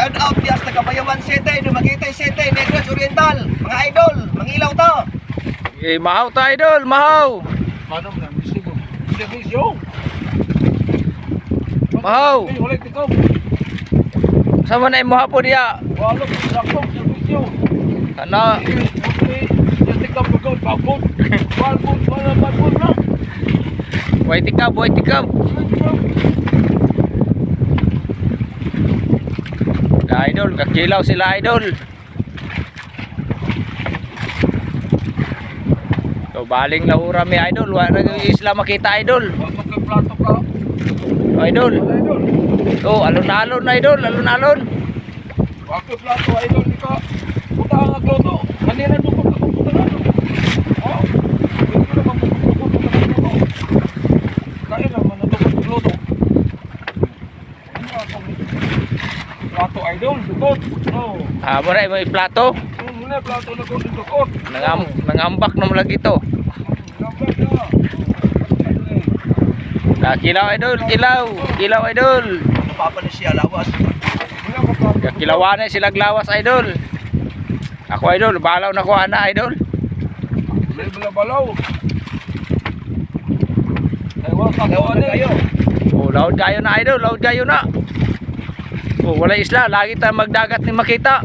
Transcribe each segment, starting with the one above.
shout out dias taga Bayawan City, Dumaguete City, Negros Oriental. Mga idol, mangilaw to. Eh, mahaw to idol, mahaw. Manong na, bisyo. Mahaw. Ulit ikaw. Sama na imo hapon dia. Walo, sakto, bisyo. Ana, Just ikaw pagod, pagod. Balbon na. buhay tikab. Idol, kakilaw sila idol. So baling lahura mi idol, wala na isla makita idol. Magkaplato ka. Idol. Oh, alon-alon idol, alon-alon. Magkaplato, idol, ikaw. Puta ang agloto. Kanina doon ka pupunta na. Oh, hindi ko naman pupunta. Kaya naman na doon agloto. Plato, idol, dukot. Oh. Ah, muna mo iplato. Muna plato na ko dukot. Nangambak naman lagi to. Kilaw idol, kilaw idol. Napapa na siya lawas. Kilawan sila glawas idol. Ako idol, balaw na ko ana idol. Balaw. Ewan kayo. Oh, laod kayo na idol, laod kayo na. Oh, wala isla, lagi tayo magdagat ni makita.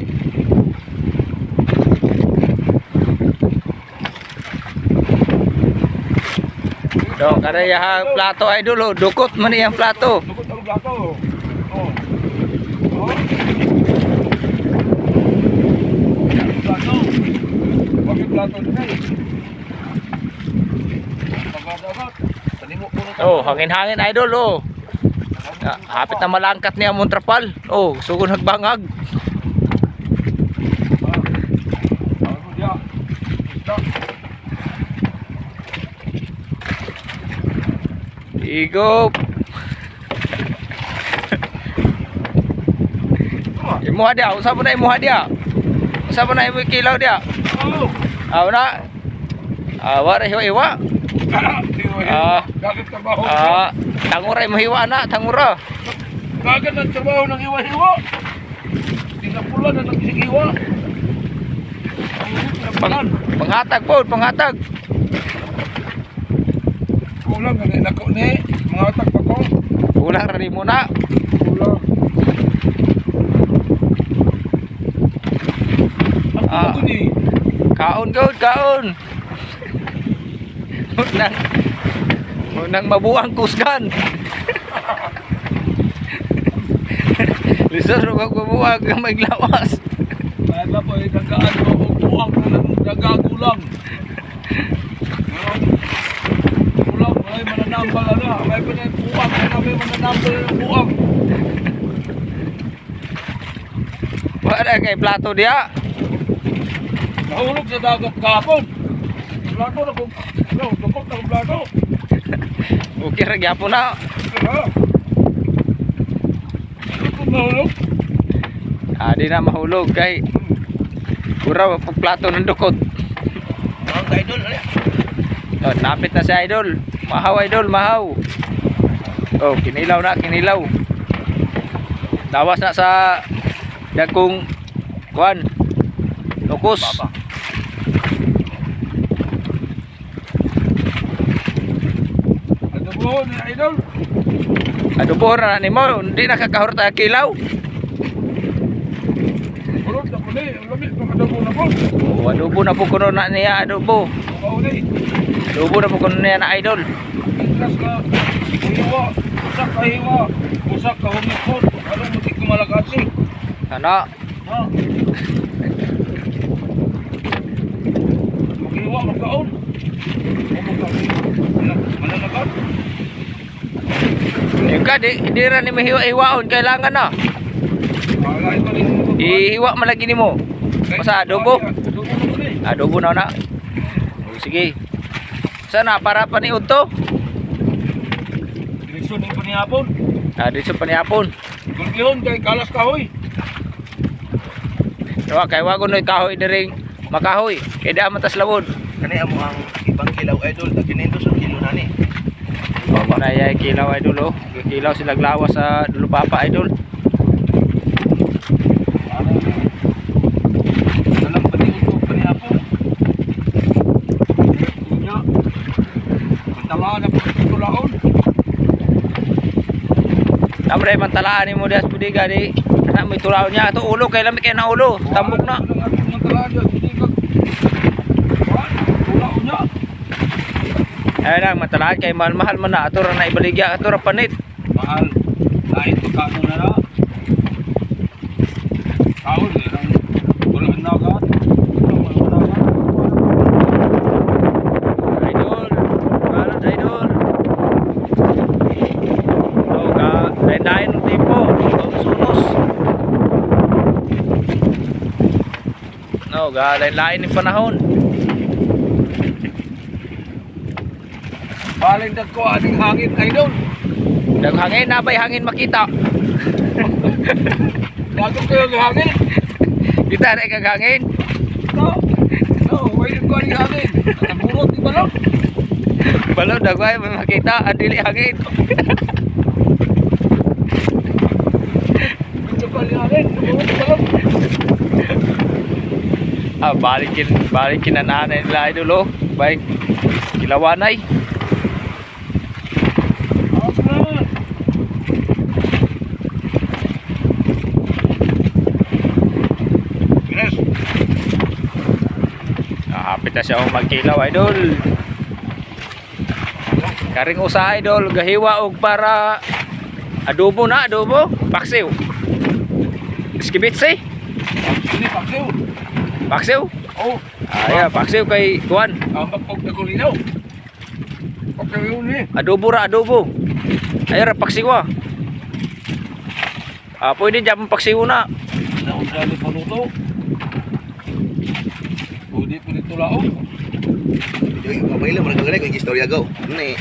Do, kada ya plato idol, oh, dukot man yang plato. Dukot ang plato. Oh. Oh. Plato. Bakit plato din ay? Pagkadagat. Tanimo ko na. Oh, hangin-hangin idol, oh. Hapit na malangkat niya mong trapal. Oh, sugon hagbangag. Igop. Imuha dia, usah pun imuha dia. Usah pun imu kilau dia. Ah, na. Ah, wara hiwa. Tangura mo hiwa na, tangura. Kagad ang trabaho ng hiwa-hiwa. Tinapula na ng hiwa. Panghatag po, panghatag. Kulang ganin ako ni mga atak pa ko. Kulang rin mo na. Kulang. Ako ni. Kaon. Unang mabuang kusgan. Lisod ro kag mabuang nga maglawas. Ay ba po dagaan mo buang ng dagagulang. Kulang ay mananambal na. May pa na buang, may mananambal ng buang. Wala kay plato dia. Nahulog sa dagat kahapon. Plato na kung dukot na plato. Okay ra gyapon na. Kung nahulog. Di na mahulog kay pura pag plato ng dukot. Mga idol, ano? Oh, napit na si idol. Mahaw idol, mahaw. Oh, kinilaw. Dawas na sa dagkong kuan. Lukus. Adobo ni idol. Adobo na ni mo, hindi nakakahurot ang kilaw. Kulot na po ni, lamig pang adobo na po. Oh, adobo na po kuno na niya, adobo. Makaw ni. Adobo na po kuno niya na idol. Inglas ka, hiwa, usak ka hiwa, usak ka humikot. Anong mutik kumalagasi? Ano? Ha? Maghiwa, magkaon. Mananagat. Yung ka, di rin ni mahiwa-hiwaon, kailangan na. Wala ito rin. Ihiwa malagi ni mo. Masa adobo? Adobo na po ni. Adobo na. Oh, sige. Sana para pa ni Uto. Direksyon ng panihapon. Dito sa panihapon. Gulgihon kay kalas kahoy. Diba, kay wagon noy kahoy diring makahoy. Kaya di amatas lawod. Kani amo ang ibang kilaw idol, taginindos ang kilo nani. O, muna yung kilaw idol, oh. Kilaw sila glawas sa Dulupapa idol. Amre mantalaan mo dias pudiga di. Ana may tulaw niya to ulo kay lami kay na ulo. Tambok na. Ang talaga, hindi ka. Tulaw niya. Ay lang mantalaan kay mahal-mahal man na ato ra na ibaligya ato ra panit. Mahal. Lain pagkano na na. Kaon din ang bulan na agad. Idol. Balot idol. Oh, ka lain-lain ng tipo. Sunos. No, ga lain-lain ng panahon. Baling dagko aning hangin idol. Daghangin na bay hangin makita. Dago kayo ng hangin. Kita na kagangin. No. No, wait ko aning hangin. Naburot di balon. Balon dagway may makita adili hangin. Medyo ko aning hangin. Naburot di balon. Ah, balikin na nanay nila idol oh. Bay. Kilawanay. Hapit na siya magkilaw idol. Karing usa idol gahiwa og para adobo na adobo paksiw. Skibitsi Ini paksiw. paksiw. Oh, Aya paksiw kay kuan ang pagpog na kulinaw. Paksiw ni. adobo ra adobo. Ay ra paksiwa. Pwede dyan paksiw na. Naunsa ni paluto. Pwede po dito lao. Yung kapailan mo nagkagaling ang istorya go. Ano eh.